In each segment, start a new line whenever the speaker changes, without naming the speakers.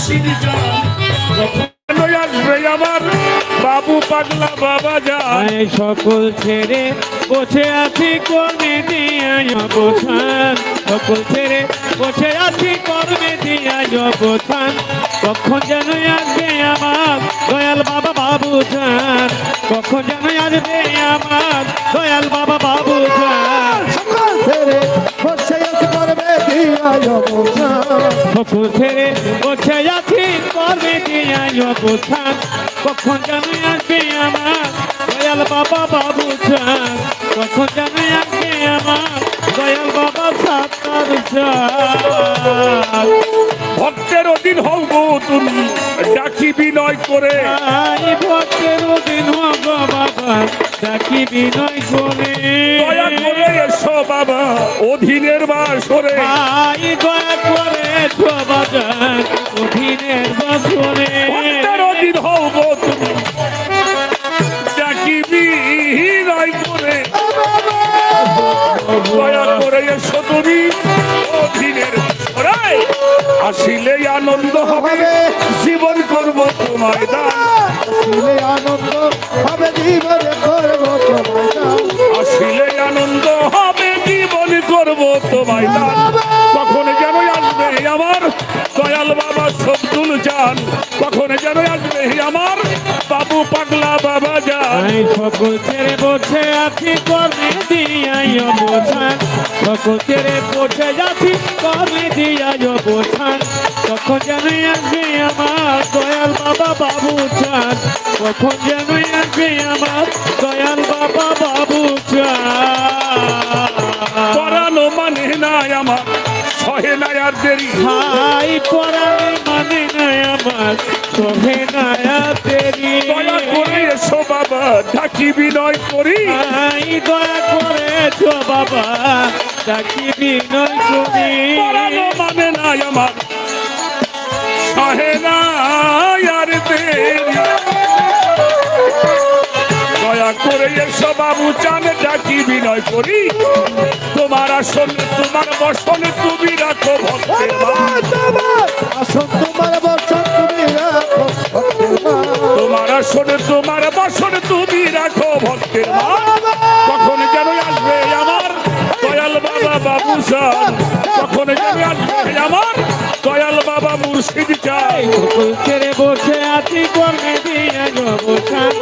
মুর্শিদ জান আসবে আমার বাবু পাগলা বাবা যান
সকল ছেড়ে বসে আছি কর্মে দিয়া অবসান সকল ছেড়ে বসে আছি কর্মে দিয়া অবসান কখন যেন আসবে আমার দয়াল বাবা বাবু যান কখন যেন আসবে আমার দয়াল বাবা বাবু যান
সকল ছেড়ে বসে আছি কর্মে দিয়া অবসান
সকল ছেড়ে বসে আছি কর্মে দিয়া অবসান কখন যেন আসবে আমার দয়াল বাবা বাবু যান কখন যেন আসবে আমার দয়াল বাবা সাতার যান
ভক্তের অধীন হব তুমি ডাকি বিনয় করে
ভক্তের অধীন হব বাবা ডাকি বিনয় করে
দয়া করে এসো বাবা অধীনের বাসরে
দয়া করে এসো বাবা অধীনের বাসরে
ভক্তের অধীন হব তুমি ডাকি বিনয় করে দয়া করে এসো তুমি অধীনের বাসরে আসিলে আনন্দ হবে জীবন করব তোমায় দান
আসিলে আনন্দ হবে জীবনে করব তোমায় দান
আসিলে আনন্দ হবে জীবন করব তোমায় দান কখন যেন আসবে আমার দয়াল বাবা সবদুল জান কখন যেন আসবে আমার বাবু পাগলা বাবা যান
সকল ছেড়ে বসে আছি কর্মে দিয়াই অবসান সকল ছেড়ে বসে আছি কর্মে দিয়াই অবসান কখন যেন আসবে আমার দয়াল বাবা বাবু চান কখন যেন আসবে আমার দয়াল বাবা বাবু চান
পরানো মানে নাই আমার সহে নাই আর দেরি
ভাই পরানো মানে নাই আমার সহে নাই আর দেরি
দয়া করে এসো বাবা ডাকি বিনয় করি
ভাই দয়া করে এসো বাবা ডাকি বিনয় করি
পরানো মানে নাই আমার সহে নাই আর দেরি দয়া করে এসো বাবু চান ডাকি বিনয় করি তোমার আসন তোমার বসন তুমি রাখো ভক্তের মান।
আসন তোমার বচন তুমি রাখো
তোমার আসন তোমার বসন তুমি রাখো ভক্তের মান। কখন যেন আসবে আমার দয়াল বাবা বাবু চান কখন যেন আসবে আমার দয়াল বাবা মুর্শিদ চাই
সকল ছেড়ে বসে আছি কর্মে দিয়া অবসান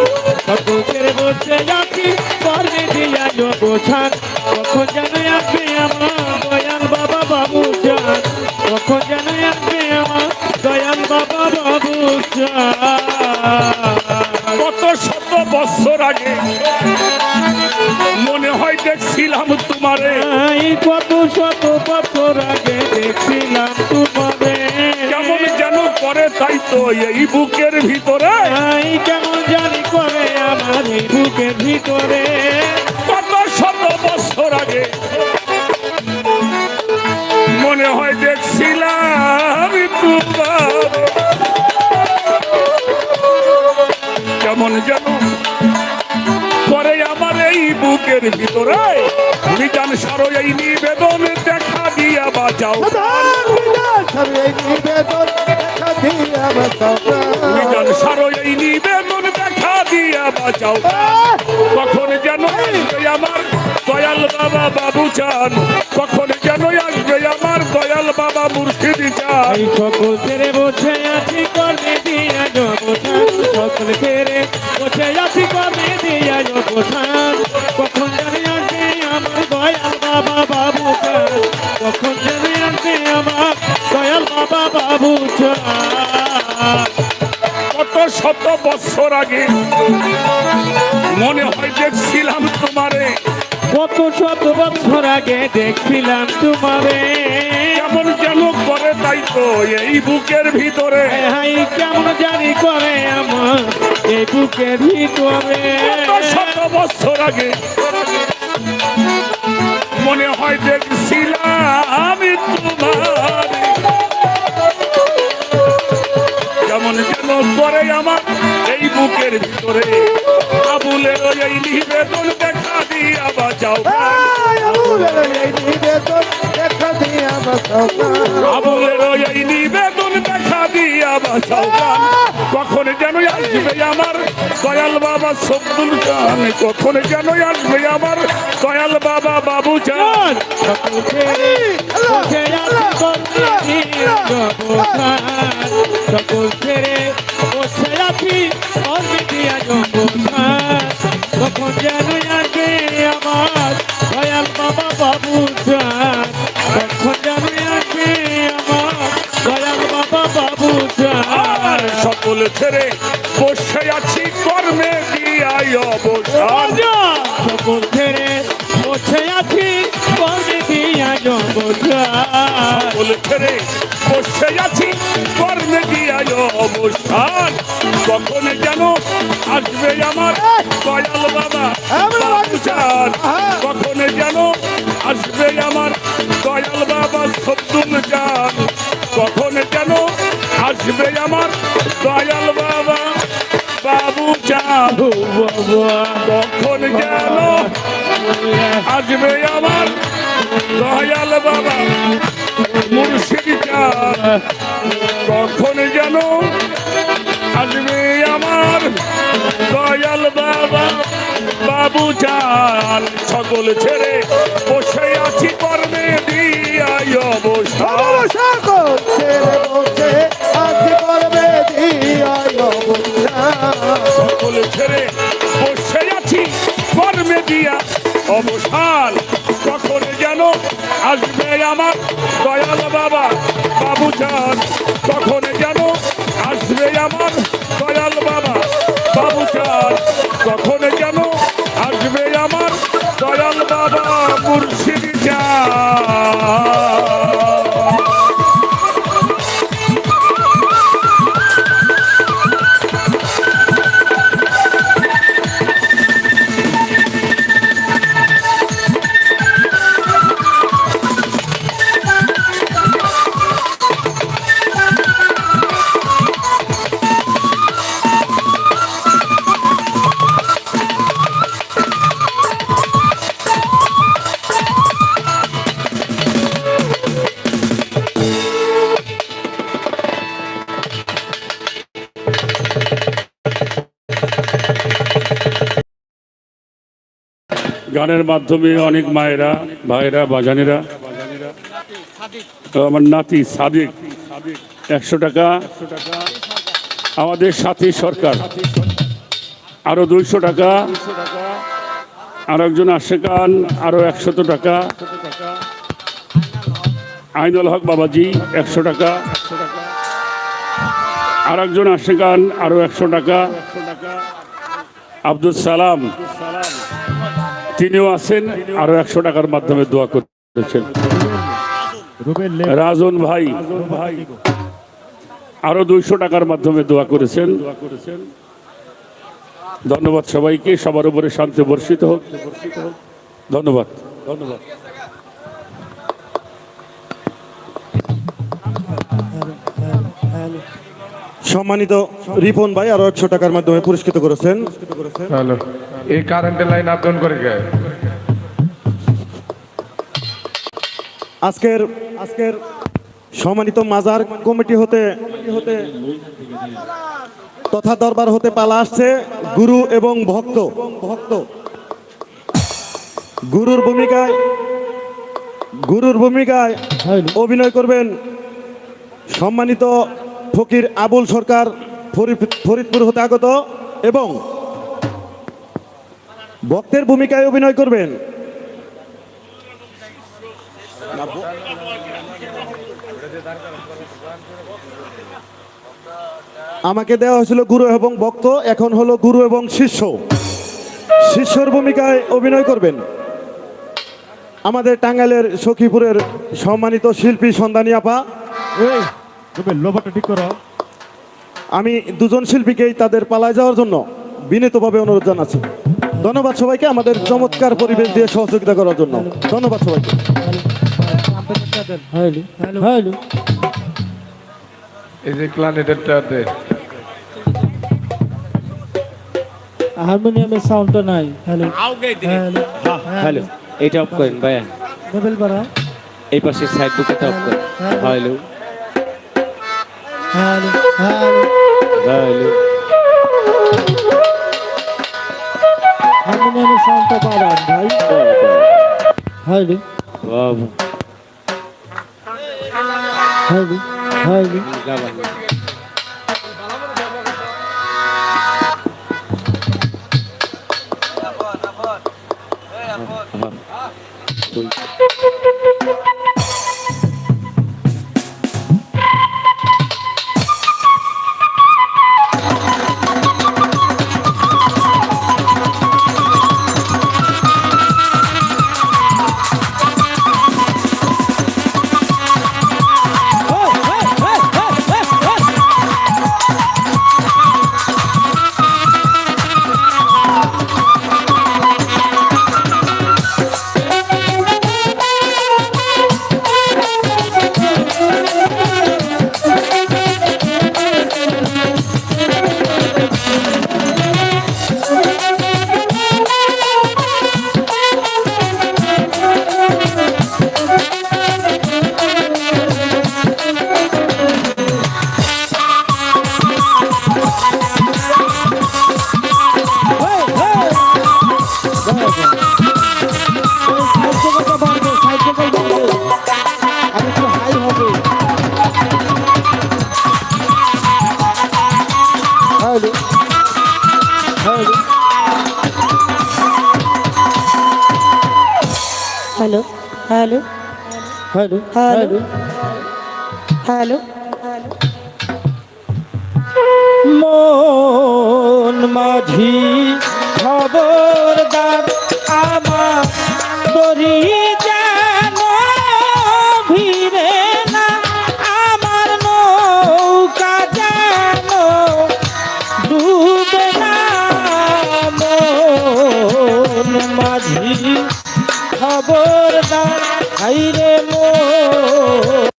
সকল ছেড়ে বসে আছি কর্মে দিয়া অবসান কখন যেন আসবে আমার দয়াল বাবা বাবু চান কখন যেন আসবে আমার দয়াল বাবা বাবু চান
কত শত বছর আগে মনে হয় দেখছিলাম তোমারে
কত শত বছর আগে দেখছিলাম তোমারে
কেমন যেন করে তাই তো এই বুকের ভিতরে
কেমন জানি করে আমার এই বুকের ভিতরে
কত শত বছর আগে মনে হয় দেখছিলাম তোমার কেমন যেন করে আমার এই বুকের ভিতরে মিজান সারো এই নিবেদন দেখা দিয়া বাঁচাও মিজান সারো এই নিবেদন দেখা দিয়া বাঁচাও কখন যেন আসবে আমার দয়াল বাবা বাবু চান কখন যেন আসবে আমার দয়াল বাবা মুর্শিদ চান
এই সকল ছেড়ে বসে আছি কর্মে দিয়া অবসান সকল ছেড়ে বসে আছি কর্মে দিয়া অবসান কখন জানি আসবে আমার দয়াল বাবা বাবু চান কখন জানি আসবে আমার দয়াল বাবা বাবু চান
কত শত বছর আগে মনে হয় দেখছিলাম তোমারে
কত শত বছর আগে দেখছিলাম তোমারে
কেমন যেন করে তাই তো এই বুকের ভিতরে
হাই কেমন জানি করে আমার এই বুকের ভিতরে
কত শত বছর আগে মনে হয় দেখছিলাম তোমার কেমন যেন করে আমার এই বুকের ভিতরে আবুলের এই নিবেদন দেখা দিয়া বাঁচাও
আবুলের এই নিবেদন দেখা দিয়া বাঁচাও
আবুলের এই নিবেদন দেখা দিয়া বাঁচাও গান কখন যেন আসবে আমার দয়াল বাবা সব্দুল গান কখন যেন আসবে আমার দয়াল বাবা বাবু চান
সকল ছেড়ে বসে আছি কর্মে দিয়া অবসান সকল ছেড়ে বসে আছি কর্মে দিয়া অবসান কখন যেন আসবে আমার দয়াল বাবা বাবু চান কখন যেন আসবে আমার দয়াল বাবা বাবু চান
সকল ছেড়ে বসে আছি কর্মে দিয়াই অবসান
সকল ছেড়ে বসে আছি কর্মে দিয়া অবসান
সকল ছেড়ে বসে আছি কর্মে দিয়াই অবসান কখন যেন আসবে আমার দয়াল বাবা বাবু চান কখন যেন আসবে আমার দয়াল বাবা সব্দুল চান কখন যেন আসবে আমার দয়াল বাবা বাবু চান কখন যেন আসবে আমার দয়াল বাবা মুর্শিদ চান কখন যেন আসবে আমার দয়াল বাবা বাবু চান সকল ছেড়ে বসে আছি কর্মে দিয়াই অবসান
সকল ছেড়ে বসে আছি করবে দিয়াই অবসান
সকল ছেড়ে বসে আছি কর্মে দিয়া অবসান কখন যেন আসবে আমার দয়াল বাবা বাবু চান কখন যেন আসবে আমার দয়াল বাবা বাবু চান কখন যেন আসবে আমার দয়াল বাবা মুর্শিদ চান গানের মাধ্যমে অনেক মায়েরা ভাইরা বাজানেরা আমার নাতি সাদিক 100 টাকা আমাদের সাথী সরকার আরো 200 টাকা আর একজন আশেকান আরো 100 টাকা আইনুল হক বাবাজি 100 টাকা আর একজন আশেকান আরো 100 টাকা আব্দুল সালাম তিনিও আছেন আরো 100 টাকার মাধ্যমে দোয়া করেছেন রাজন ভাই আরো 200 টাকার মাধ্যমে দোয়া করেছেন ধন্যবাদ সবাইকে সবার উপরে শান্তি বর্ষিত হোক ধন্যবাদ ধন্যবাদ
সম্মানিত রিপন ভাই আরো 100 টাকার মাধ্যমে পুরস্কৃত করেছেন
হ্যালো এই কারেন্টের লাইন আপডাউন করে গে
আজকের সম্মানিত মাজার কমিটি হতে তথা দরবার হতে পালা আসছে গুরু এবং ভক্ত গুরুর ভূমিকায় অভিনয় করবেন সম্মানিত ফকির আবুল সরকার ফরিদপুর হতে আগত এবং ভক্তের ভূমিকায় অভিনয় করবেন আমাকে দেওয়া হয়েছিল গুরু এবং ভক্ত এখন হলো গুরু এবং শিষ্যর ভূমিকায় অভিনয় করবেন আমাদের টাঙ্গাইলের সখীপুরের সম্মানিত শিল্পী সন্ধানী আপা ঠিক করো আমি দুজন শিল্পীকেই তাদের পালায় যাওয়ার জন্য বিনীতভাবে অনুরোধ জানাচ্ছি ধন্যবাদ সবাইকে আমাদের চমৎকার পরিবেশ দিয়ে সহযোগিতা করার জন্য ধন্যবাদ সবাইকে
এই যে ক্লানেটেরটা দে
হারমোনিয়ামের সাউন্ডটা নাই হ্যালো
হ্যালো এটা অফ করেন ভাইয়া
মোবাইল বাড়া
এই পাশে সাইড বুকে অফ করেন হ্যালো
হ্যালো হ্যালো
হ্যালো
হারমোনিয়ামের সাউন্ডটা বাড়ান ভাই। হ্যালো
বাবু
হ্যালো হ্যালো
গাবান
hello hello
hello
hello hello
মন মাঝি খবরদার আমার তরি যেন ভিড়ে না, আমার নৌকা যেন ডুবে না। মন মাঝি খবরদার হাইরে মন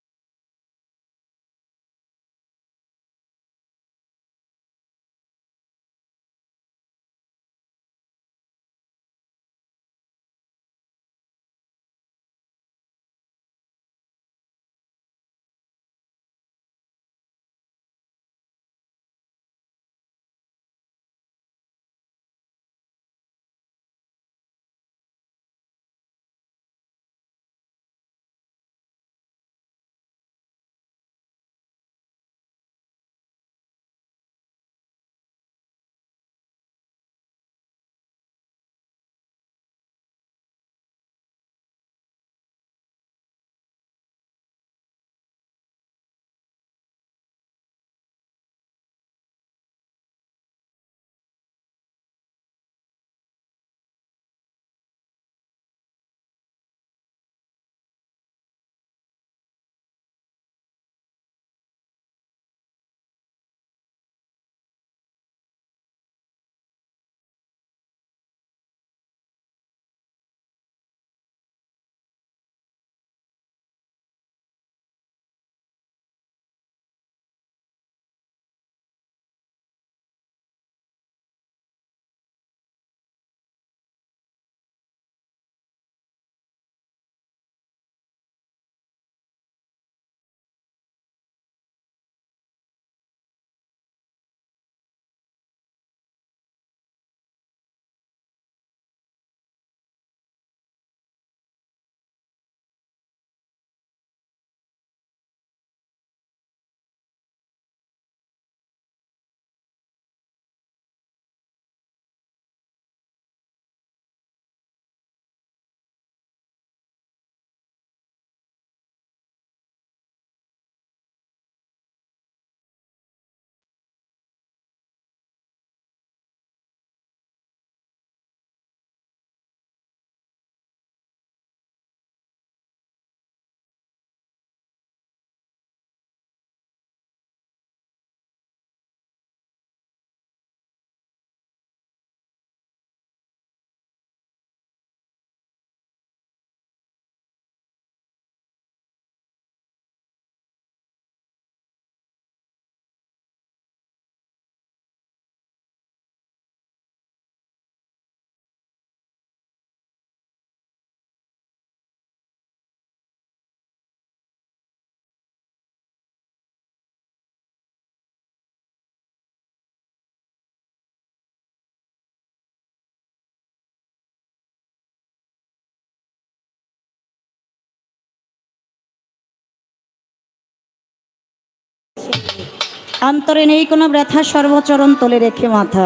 অন্তরে নেই কোনো ব্যথা, সর্বচরণ তলে রেখে মাথা।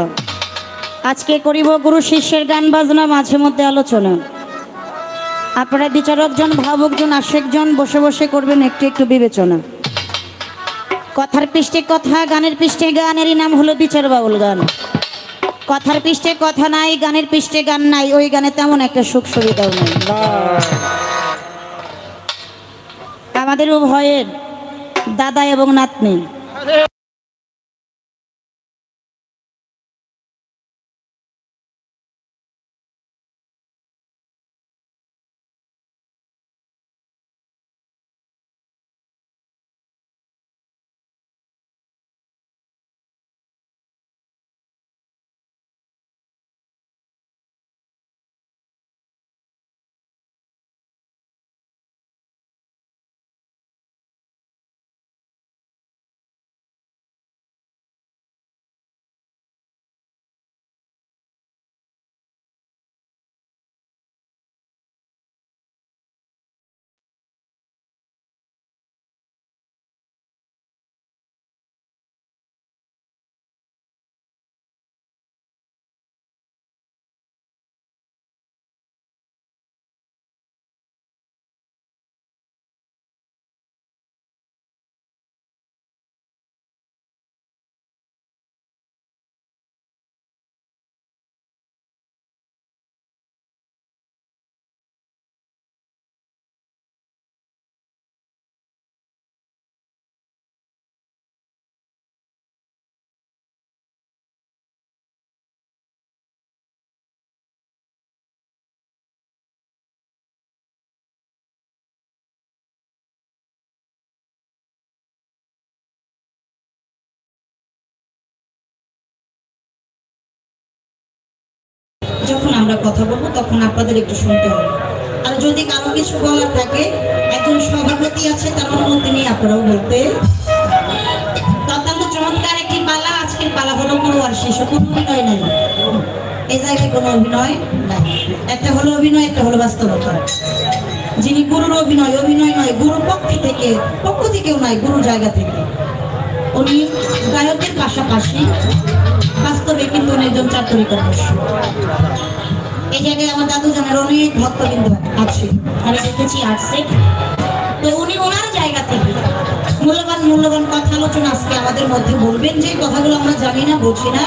আজকে করিব গুরু শিষ্যের গান বাজনা, মাঝে মধ্যে আলোচনা। আপনারা বিচারকজন, ভাবকজন, আশেকজন বসে বসে করবেন একটু একটু বিবেচনা। কথার পৃষ্ঠে কথা, গানের পৃষ্ঠে গান, এরই নাম হলো বিচার বাউল গান। কথার পৃষ্ঠে কথা নাই, গানের পৃষ্ঠে গান নাই, ওই গানে তেমন একটা সুখ সুবিধাও নেই। আমাদের উভয়ের দাদা এবং নাতনি।
যখন আমরা কথা বলবো তখন আপনাদের একটু শুনতে হবে। আর যদি কারো কিছু বলার থাকে, একজন সভাপতি আছে, তার অনুমতি নিয়ে আপনারাও বলতে। অত্যন্ত চমৎকার একটি পালা, আজকের পালা হলো গুরু আর শিষ্য। কোনো অভিনয় নাই এই জায়গায়, কোনো অভিনয় নাই। একটা হলো অভিনয়, একটা হলো বাস্তবতা। যিনি গুরুর অভিনয়, অভিনয় নয়, গুরু পক্ষ থেকেও নয়, গুরু জায়গা থেকে। উনি গায়কের পাশাপাশি বাস্তবে কিন্তু উনি একজন চাতুরিকার দর্শক। এই জায়গায় আমার দাদু জানার অনেক ভক্ত কিন্তু আছে, আমি দেখেছি আসছে। তো উনি ওনার জায়গা থেকে মূল্যবান কথা আলোচনা আজকে আমাদের মধ্যে বলবেন। যে কথাগুলো আমরা জানি না, বুঝি না,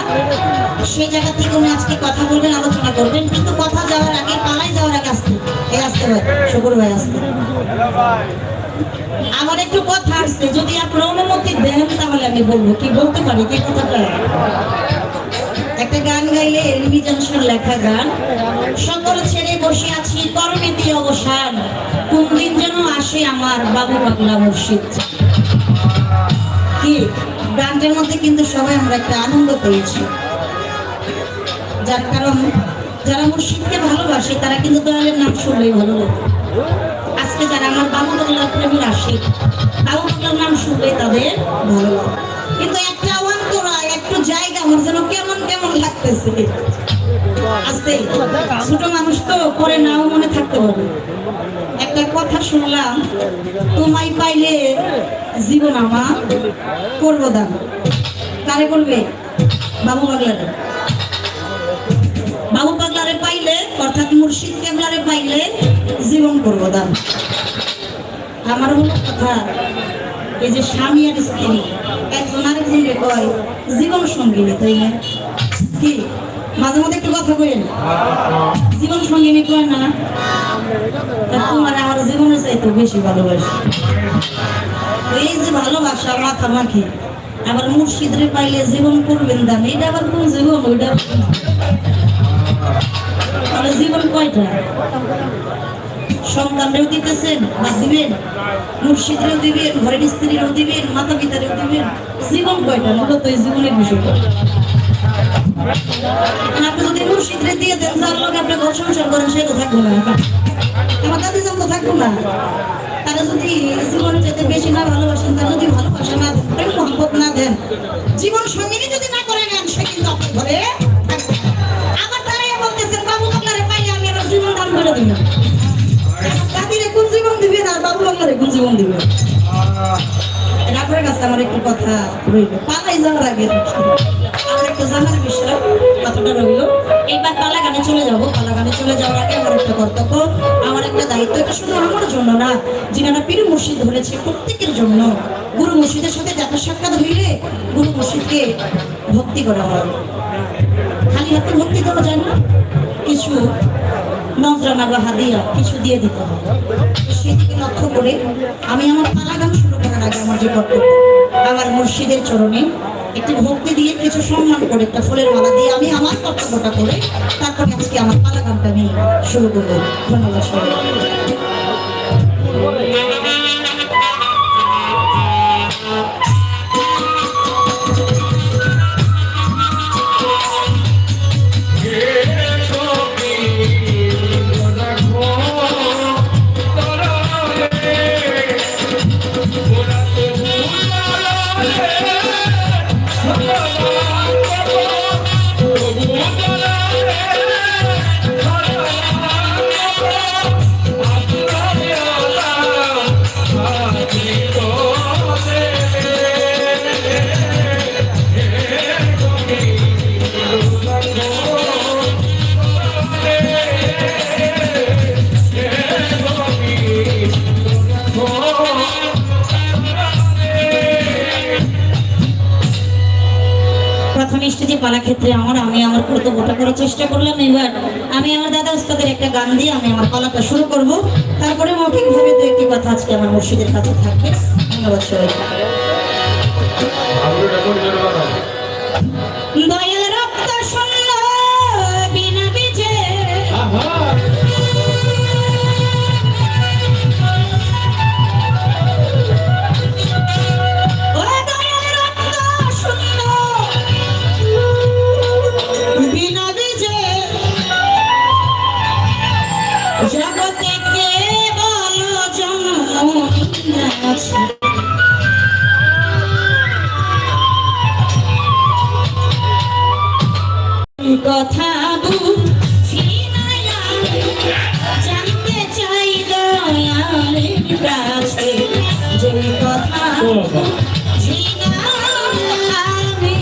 সেই জায়গা থেকে উনি আজকে কথা বলবেন, আলোচনা করবেন। কিন্তু কথা যাওয়ার আগে, পালাই যাওয়ার আগে আসতে ভাই, শুকুর ভাই আসতে। আমার একটু কথা আসছে, যদি আপনার অনুমতি দেন তাহলে আমি বলবো। কি বলতে পারি? কি কথাটা? একটা গান গাইলে রিভিজনসের লেখা গান। সকল ছেড়ে বসে আছি কর্মে দিয়ে অবসান, কোন দিন যেন আসে আমার বাবু পাগলা মুর্শিদ। কি গানটার মধ্যে কিন্তু সবাই আমরা একটা আনন্দ পেয়েছি। যার কারণ যারা মুর্শিদকে ভালোবাসে তারা কিন্তু দয়ালের নাম শুনলেই ভালো লাগে। আজকে যারা আমার বাবু পাগলার প্রেমীর আসে, বাবু পাগলার নাম শুনলেই তাদের ভালো লাগে। কিন্তু একটা অন্তরা, একটু জায়গা আমার যেন কেমন কেমন লাগতেছে। আস্তে ছোট মানুষ তো পরে নাও মনে থাকতে পারে। একটা কথা শুনলাম, তোমায় পাইলে জীবন আমার করবো দান। কারে বলবে? বাবু পাগলারে। বাবু পাগলারে পাইলে, অর্থাৎ মুর্শিদ কেবলারে পাইলে জীবন করবো দান। আমার হলো কথা, এই যে স্বামী আর স্ত্রী একজন আরেকজনকে কয় জীবন সঙ্গিনী, তাই না? কি মাঝে মধ্যে একটু কথা কইেন, জীবন সঙ্গিনী কয় না? তোমার আমার জীবনের চাইতে বেশি ভালোবাসি। এই যে ভালোবাসা মাখামাখি, আবার মুর্শিদরে পাইলে জীবন করবেন দান, এটা আবার কোন জীবন? ওইটা তাহলে জীবন কয়টা? সন্তানরেও দিতেছেন, বাদ দিবেন, মুর্শিদরেও দিবেন, ঘরের স্ত্রীরও দিবেন, মাতা পিতারেও দিবেন। জীবন কয়টা? মূলত এই জীবনের বিষয়টা। আপনি যদি মুর্শিদরে দিয়ে দেন, যার লোক আপনি ঘর সংসার করেন, সে তো থাকবো না, আমার দাদি যান তো থাকবো না। তারা যদি জীবনের যেতে বেশি না ভালোবাসেন, তারা যদি ভালোবাসা না দেন, প্রেম মহব্বত না দেন, জীবন সঙ্গিনী যদি না করে নেন, সে কিন্তু আপনার ঘরে থাকবে। আবার তারাই বলতেছেন বাবু পাগলারে পাইলে আমি আমার জীবন দান করে দিব। দাদিরে কোন জীবন দিবেন আর বাবু পাগলারে কোন জীবন দিবেন? আপনার কাছে আমার একটু কথা রইল, পালাই যাওয়ার আগে আমার একটু জানার বিষয় কথাটা রইল। এইবার পালা গানে চলে যাব। পালা গানে চলে যাওয়ার আগে আমার একটা কর্তব্য, আমার একটা দায়িত্ব, এটা শুধু আমার জন্য না, যিনারা পীর মুর্শিদ ধরেছে প্রত্যেকের জন্য। গুরু মুর্শিদের সাথে দেখা সাক্ষাৎ হইলে গুরু মুর্শিদকে ভক্তি করা হয়। খালি হাতে ভক্তি করা যায় না, কিছু নজরানা বা হাদিয়া কিছু দিয়ে দিতে হবে। সেদিকে লক্ষ্য করে আমি আমার পালা গান শুরু করার আগে আমার যে কর্তব্য, আমার মুর্শিদের চরণে একটি ভক্তি দিয়ে কিছু সম্মান করে একটা ফুলের মালা দিয়ে আমি আমার কর্তব্যটা করে তারপরে আজকে আমার পালা গানটা আমি শুরু করবো। ধন্যবাদ সবাই। প্রথম স্টেজে পালা ক্ষেত্রে আমি আমার কর্তব্যটা করার চেষ্টা করলাম। এবার আমি আমার দাদা উস্তাদের একটা গান দিয়ে আমি আমার পালাটা শুরু করব। তারপরে মৌখিকভাবে দু একটি কথা আজকে আমার মুর্শিদের কাছে থাকবে। ধন্যবাদ সবাই। দয়াল রক্ত শূন্য বিনা বীজে ও দয়াল রক্ত শূন্য বিনা বীজে জগতে কেবল জন্ম আছে। কথা বুঝি না জানতে চাই দয়ালের কাছে, যে কথা বুঝি না আমি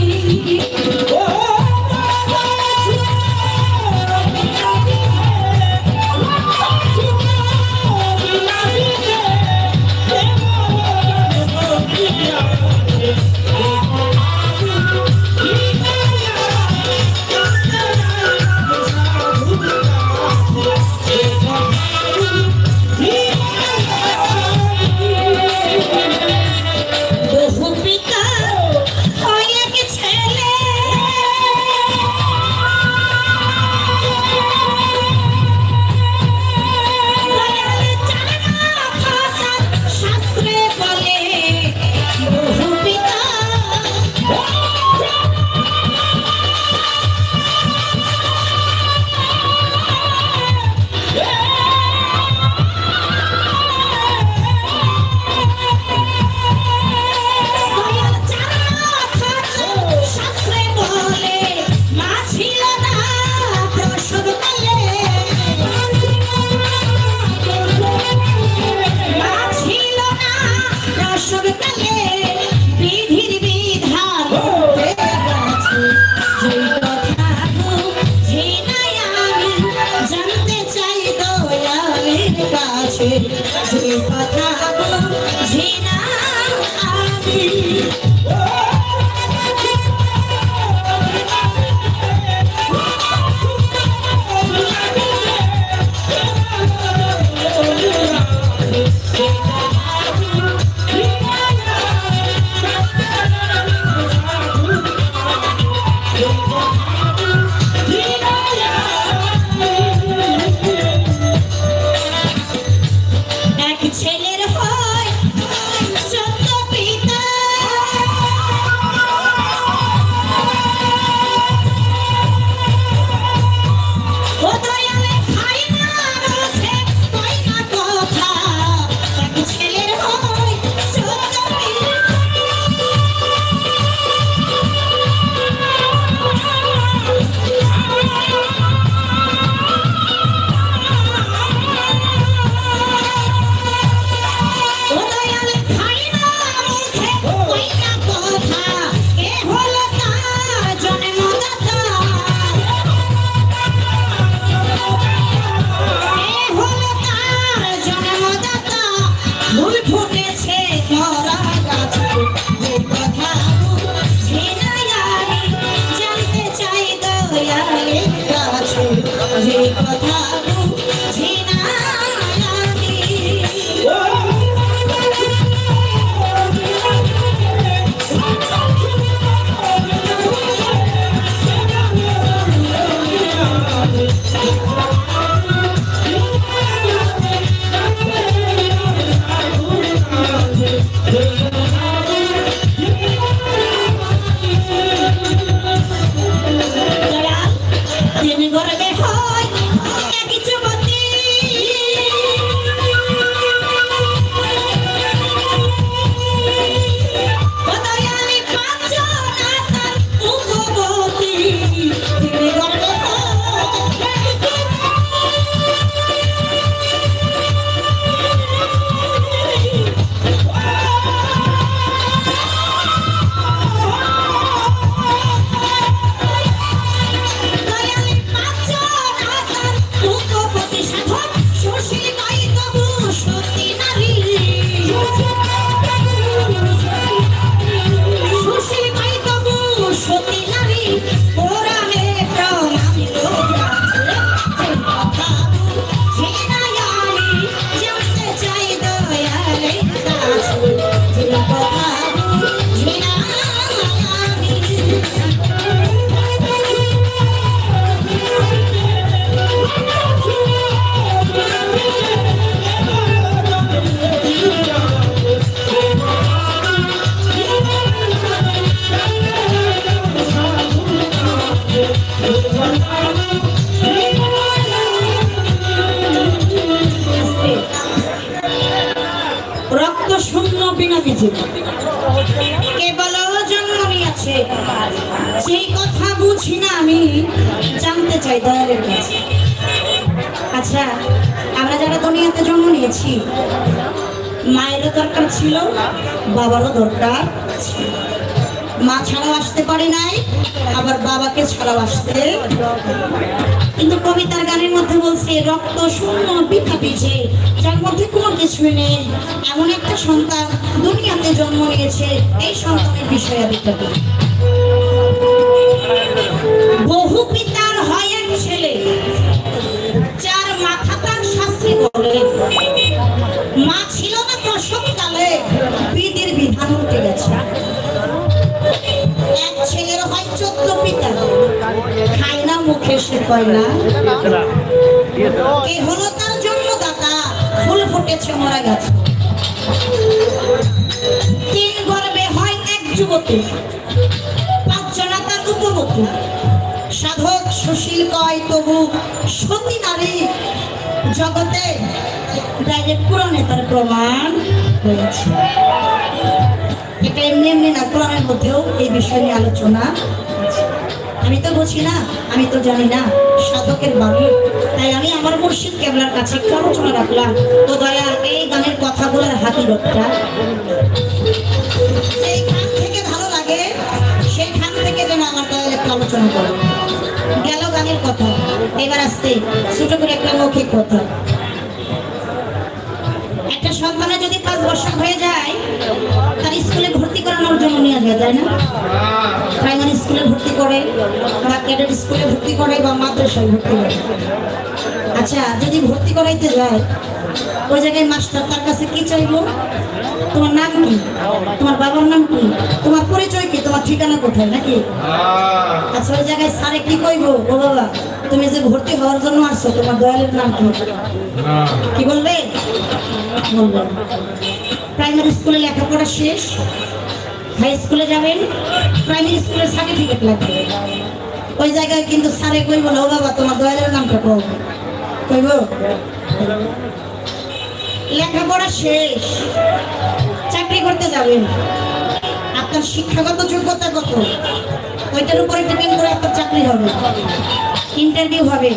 আছে, সেই কথা বুঝি না আমি জানতে চাই দয়ালের কাছে। আচ্ছা, আমরা যারা দুনিয়াতে জন্ম নিয়েছি, মায়েরও দরকার ছিল, বাবারও দরকার ছিল। মা ছাড়াও আসতে পারে নাই, আবার বাবাকে ছাড়াও আসতে। কিন্তু কবিতার গানের মধ্যে বলছে, রক্ত শূন্য পিঠা পিছে, যার মধ্যে কোনো কিছুই নেই, এমন একটা সন্তান দুনিয়াতে জন্ম নিয়েছে। এই সন্তানের বিষয়ে বিতর্ক। বহু পিতার হয় এক ছেলে, যার মাথা তার শাস্তি বলে। মা ছিল না প্রসবকালে, বিধির বিধান উঠে গেছে। এক ছেলের হয় 14 পিতা, খায় না মুখে সে কয় না। কে হলো তার জন্মদাতা, ফুল ফুটেছে মরা গেছে। 3 গর্ভে হয় এক যুবতী, 5 জনা তার উপবতী। সাধক সুশীল কয় তবু সতী নারী, জগতে ডাইরেক্ট কোরআনে তার প্রমাণ হয়েছে। এটা এমনি এমনি না, কোরআনের মধ্যেও এই বিষয় নিয়ে আলোচনা আছে। আমি তো বুঝি না, আমি তো জানি না সাধকের বাণী, তাই আমি আমার মুর্শিদ কেবলার কাছে একটু আলোচনা রাখলাম। তো দয়াল এই গানের কথাগুলোর হাকিকতটা সেইখান থেকে ভালো লাগে, সেইখান থেকে যেন আমার দয়াল একটু আলোচনা করো। গেল গানের কথা, এবার আসতে ছোট করে একটা মৌখিক কথা। একটা সন্তানের যদি 5 বছর হয়ে যায়, তার স্কুলে ভর্তি করানোর জন্য নিয়ে যায় না? প্রাইমারি স্কুলে ভর্তি করে, বা ক্যাডেট স্কুলে ভর্তি করে, বা মাদ্রাসায় ভর্তি করে। আচ্ছা, যদি ভর্তি করাইতে যায়, ওই জায়গায় মাস্টার তার কাছে কি চাইবো? তোমার নাম কি, তোমার বাবার নাম কি, তোমার পরিচয় কি, তোমার ঠিকানা কোথায়, নাকি? আচ্ছা, ওই জায়গায় স্যারে কি কইবো? ও বাবা, তুমি যে ভর্তি হওয়ার জন্য আসছো, তোমার দয়ালের নাম কি? কি বলবে? বলবো। প্রাইমারি স্কুলে লেখাপড়া শেষ, হাই স্কুলে যাবেন, প্রাইমারি স্কুলের সার্টিফিকেট লাগবে। ওই জায়গায় কিন্তু স্যারে কইব না, ও বাবা তোমার দয়ালের নামটা কও, কইব? লেখাপড়া শেষ, চাকরি করতে যাবেন, আপনার শিক্ষাগত যোগ্যতা কত, ওইটার উপরে ডিপেন্ড করে আপনার চাকরি হবে, ইন্টারভিউ হবে।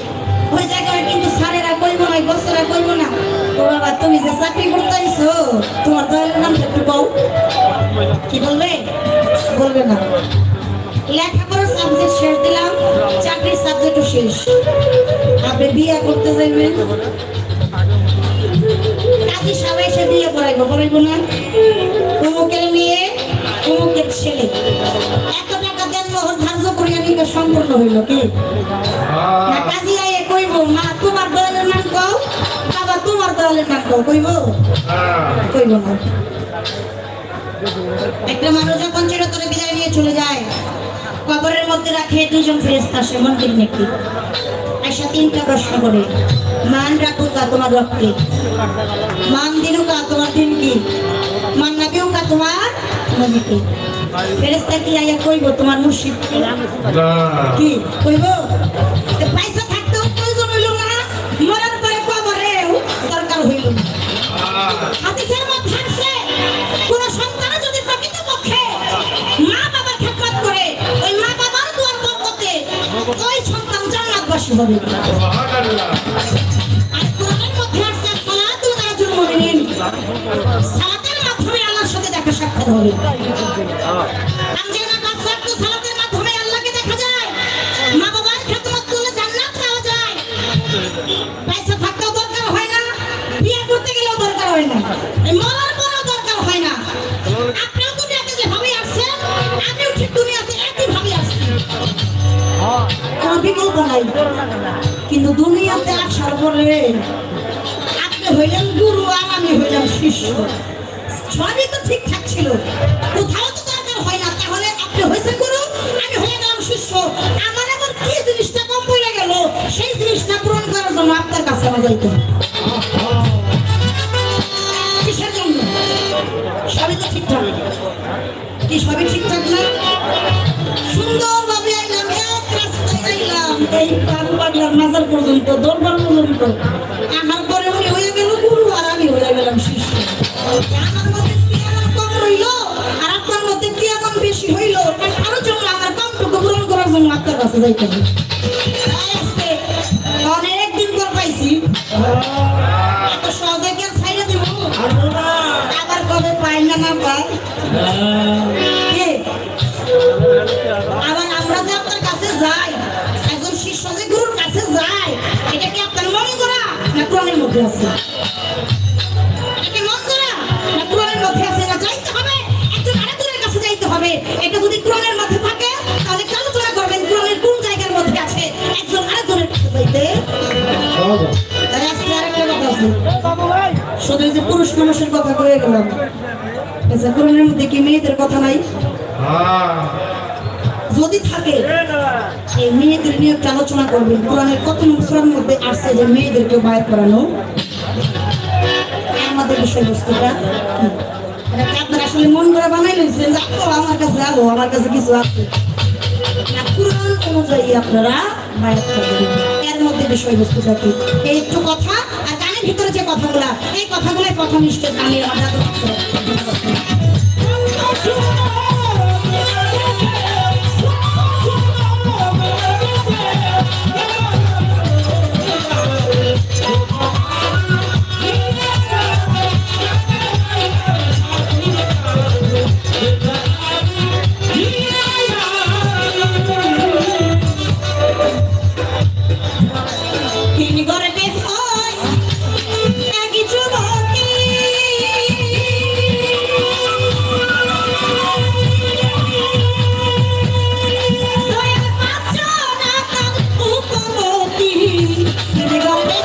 ওই জায়গায় কিন্তু স্যারেরা কইব না, বসেরা কইব না, ও বাবা তুমি যে চাকরি করতে আইছো, তোমার দয়ালের নামটা একটু কও। কি বলবে? বলবে না। লেখাপড়ার সাবজেক্ট শেষ দিলাম, চাকরির সাবজেক্টও শেষ, আপনি বিয়ে করতে যাইবেন, কাজী সবাই এসে বিয়ে পড়াইবো, পড়াইবো না? অমুকের মেয়ে, অমুকের ছেলে, এত টাকা দেন মোহর ধার্য করিয়া নিকে সম্পূর্ণ হইল কি না? কাজী আইয়ে কইব, মা তোমার দয়ালের নাম কও, বাবা তোমার দয়ালের নাম কও, কইব? কইব না। একটা মানুষ যখন চিরতরে বিদায় নিয়ে চলে যায়, কবরের মধ্যে রাখে 2 জন ফেরেশতা, সে মন্দির নাকি আয়সা 3টা প্রশ্ন করে, মান রাখুকা তোমার রক্তে, মান দিনুকা তোমার দিন কি, মান নাবিউকা তোমার নবী কি? ফেরেশতা কি আইয়া কইব তোমার মুর্শিদ কি? কইব? পয়সা থাকতেও প্রয়োজন হইল না, মরার পরে কবরেও দরকার হইল না। হাদিসের মধ্যে আছে, কোন সন্তান যদি প্রকৃতপক্ষে মা বাবার খেদমত করে, ওই মা বাবার দুয়ার বরকতে ওই সন্তান জান্নাতবাসী হবে। আর কোরআনের মধ্যে আছে, সালাতুল রাজুল মুমিনিন, সালাতের মাধ্যমে আল্লাহর সাথে দেখা সাক্ষাৎ হবে। সালাতের মাধ্যমে আল্লাহকে দেখা যায়, মা বাবার খেদমত করলে জান্নাত পাওয়া যায়। পয়সা থাকতেও দরকার হয় না, বিয়ে করতে গেলেও দরকার হয় না, মরার পরেও দরকার হয় না। আপনিও দুনিয়াতে যেভাবে আসছেন, আমিও ঠিক দুনিয়াতে একইভাবে আসছি, কোনো বিকল্প নাই। কিন্তু দুনিয়াতে আসার পরে আপনি হইলেন গুরু, আর আমি হইলাম শিষ্য। সবই তো ঠিকঠাক ছিল, কোথাও তো দরকার হয় না। তাহলে আপনি হয়েছেন গুরু, আমি হয়ে গেলাম শিষ্য। আমার এমন কি জিনিসটা কম পড়ে গেল, সেই জিনিসটা পূরণ করার জন্য আপনার কাছে আমার যাইতে হবে। কিসের জন্য? সবই তো ঠিকঠাক, কি সবই ঠিকঠাক না? সুন্দরভাবে আইলাম, এক রাস্তায় আইলাম, এই পাগলার মাজার পর্যন্ত, দরবার পর্যন্ত। আমার পরে উনি হয়ে গেল গুরু, আর আমি হয়ে গেলাম শিষ্য। আমার মধ্যে কি এমন কম রইল, আর আপনার মধ্যে কি এমন বেশি হইল, কারো কোন মাত্রার কাছে যাইতে হবে আজকে অনেক দিন পর পাইছি এত সহজে কি আর ছাইড়া দিব আবার কবে পাই না না পাই কে? আবার আমরা যে আপনার কাছে যাই একজন শিষ্য যে গুরুর কাছে যায় এটা কি আপনার মনে করা না কোরআনের মধ্যে আছে? এটা কি মন করা না কোরআনের মধ্যে আছে? না যাইতে হবে একজন আরেকজনের কাছে যাইতে হবে। এটা যদি কোরআনের মধ্যে থাকে তাহলে আলোচনা করবেন কোরআনের কোন জায়গার মধ্যে আছে একজন আরেকজনের কাছে যাইতে। তাই আজকে আরেকটা কথা আছে, শুধু এই যে পুরুষ মানুষের কথা কয়ে গেলাম, আচ্ছা কোরআনের মধ্যে কি মেয়েদের কথা নাই? যদি থাকে এই মেয়েদের নিয়ে একটু আলোচনা করবেন। কোরআনের কত সূরার মধ্যে আসছে যে মেয়েদেরকে বায়াত করানো? আমাদের বিষয়বস্তুটা কি? এটা কি আপনারা আসলে মন করে বানাই লইছেন যে আমার কাছে আলো, আমার কাছে কিছু আছে না? কোরআন অনুযায়ী আপনারা বায়াত করবেন। এর মধ্যে বিষয়বস্তুটা কি? এই একটু কথা আর গানের ভিতরে যে কথাগুলা, এই কথাগুলাই প্রথম স্টেজ আমি আমরা তিনি ঘরে বেশ হয় একই যুবতী দয়ার পাচ্ছ না তার উপমতি তিনি ঘরে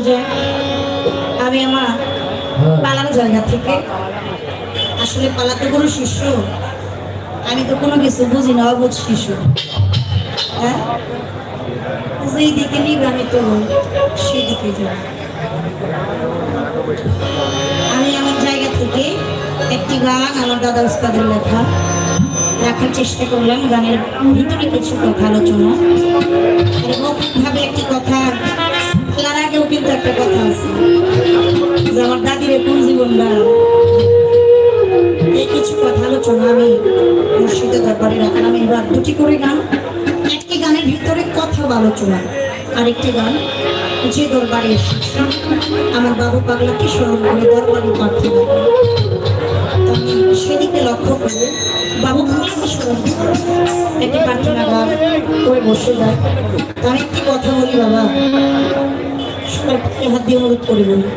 যে আমি আমার পালার জায়গা থেকে আসলে পালাতে কোনো শিষ্য, আমি তো কোনো কিছু বুঝি না, অবুঝ শিশু। হ্যাঁ, যেই দিকে নিবে আমি তো সেই দিকে যাব। আমি আমার জায়গা থেকে একটি গান আমার দাদা উস্তাদের লেখা রাখার চেষ্টা করলাম। গানের ভিতরে কিছু কথা আলোচনা, মৌখিকভাবে একটি কথা, তার আগেও কিন্তু একটা কথা আছে যে আমার দাদির কোন জীবনটা, এই কিছু কথা আলোচনা আমি মুর্শিদের দরবারে রাখার। আমি এবার দুটি করে গান, একটি গানের ভিতরে কথা আলোচনা, আরেকটি গান যে দরবারে এসেছে আমার বাবু পাগলাকে স্মরণ করে দরবারে প্রার্থনা করে। আমি সেদিকে লক্ষ্য করে বাবু পাগলাকে স্মরণ করে একটি প্রার্থনা গান করে বসে যায়। তার একটি কথা বলি বাবা, সবাইকে হাত দিয়ে অনুরোধ করে বলি,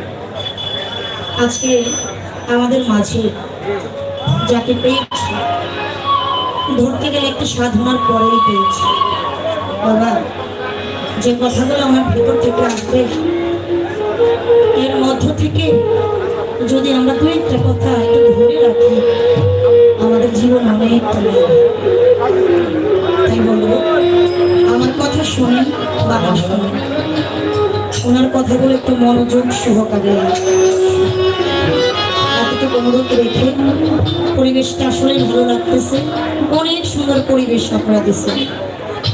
আজকে আমাদের মাঝে যাকে পেয়েছি ধরতে গেলে একটি সাধনার পরেই পেয়েছি বাবা। যে কথাগুলো আমার ভেতর থেকে আসবে এর মধ্য থেকে যদি আমরা দু একটা কথা একটু ধরে রাখি আমাদের জীবন অনেকটা লাগবে। তাই বলবো আমার কথাগুলো একটু মনোযোগ সহকারে এতটুকু অনুরোধ রেখে, পরিবেশটা আসলে ভালো লাগতেছে, অনেক সুন্দর পরিবেশ আপনারা দিচ্ছেন,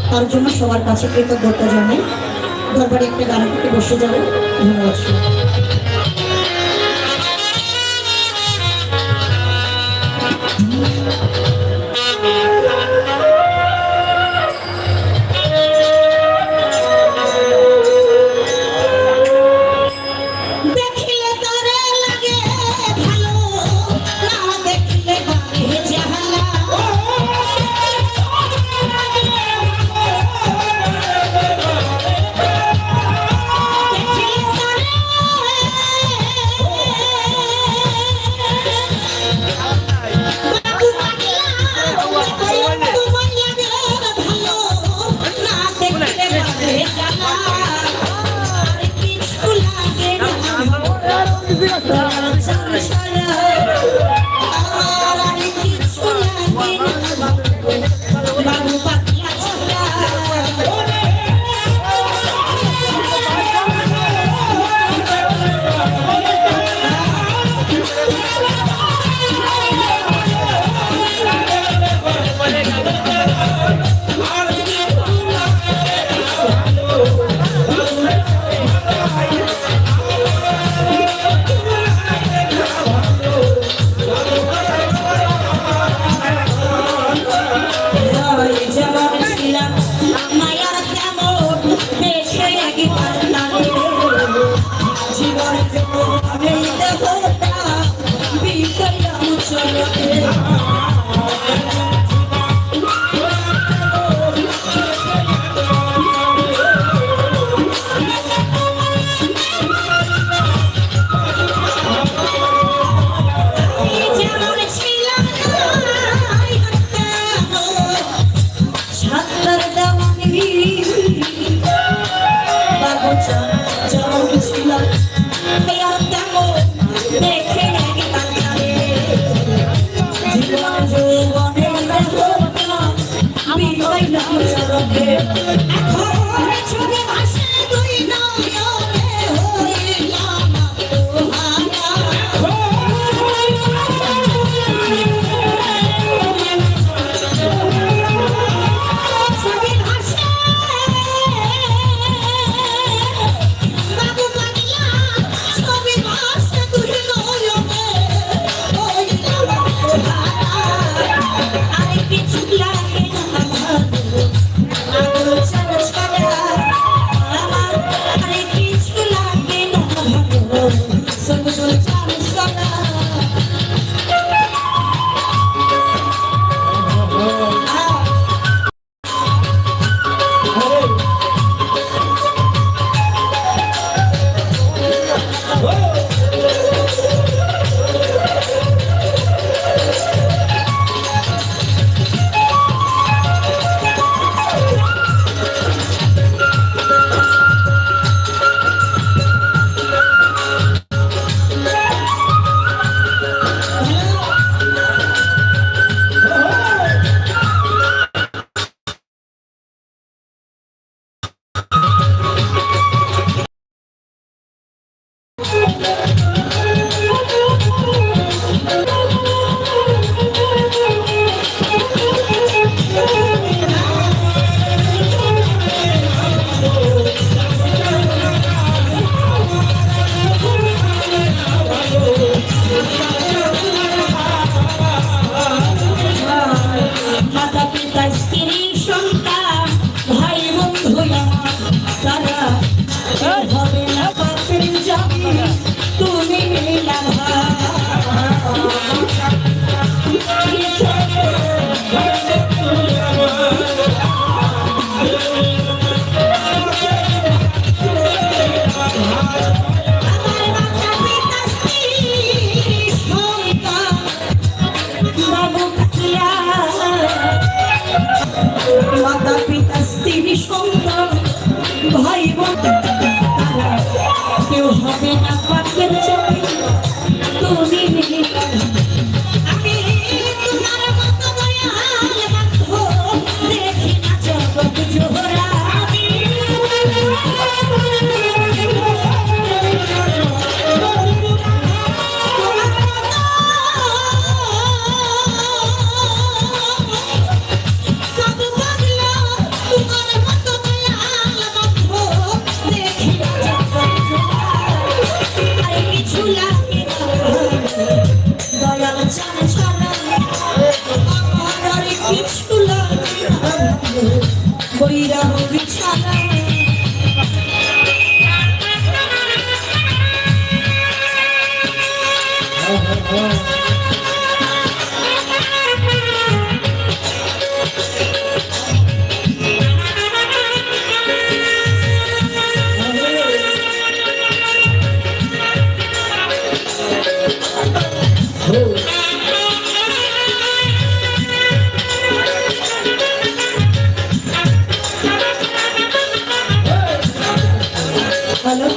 তার জন্য সবার কাছে কৃতজ্ঞতা জানাই। দরবারে একটা গান থেকে বসে যাবে। ধন্যবাদ। দেখিলে তারে লাগে ভালো, না দেখিলে বাড়ে জাহালা। দেখিলে তারে বাবু পাগলা, বাবু মাইয়াদের ভালো, না দেখিলে বাড়ে জাহালা। আর কিছু লাগে না বাবু পাগলা ছাড়া। যেমন ছিলাম মায়ার তেমন দেখে একবার লাগে, জীবন হইতে হতাম বিকলাম চলতে। যেমন ছিলাম মায়ার তেমন ছাত্র দেওয়ানি, বাবুচা যেমন ছিলাম মায়ার তেমন দেখে একবার লাগে, জীবন যৌবনে হতাম বিকলাম চলতে। এখন ছবি ভাসে দুই নয়নে হইলাম আত্মহারা। ছবি ভাসে বাবু পাগলা, ছবি ভাসে দুই নয়নে হইলাম আত্মহারা। আর কিছু লাগে না ভালো, ছাড়া ছাড়া আমার। আর কিছু লাগে না ভালো, সব ছাড়া ছাড়া। মাতা পিতা স্ত্রী সন্তান ভাই বন্ধু আমার, তারা হবে না পাপের জাতি, তুমি মিলা মাতা পিতা স্ত্রী সন্তান ভাই বোন, তারা কেউ হবে না পাপের জাতি, তুমি মিলা। আমি তোমার মতো দয়াল বন্ধু দেখি না জগৎ জোড়া। বৈরাগ বিছানা হ্যালো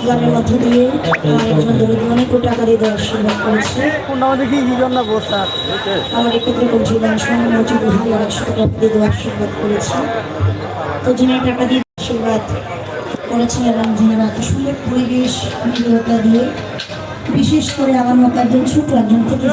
গানের মধ্য দিয়ে একজন দরিদ্র অনেক টাকা দিয়ে দেওয়ার আশীর্বাদ করেছে। আমার একত্রে কমছিলেন সোনার মজিদ ভাই আর 100 টাকা দিয়ে দেওয়ার আশীর্বাদ করেছে। তো যিনি টাকা দিয়ে আশীর্বাদ করেছেন এবং যিনারা এত সুন্দর পরিবেশ দিয়ে বিশেষ করে আমার মতো একজন ছোট একজন ক্ষুদ্র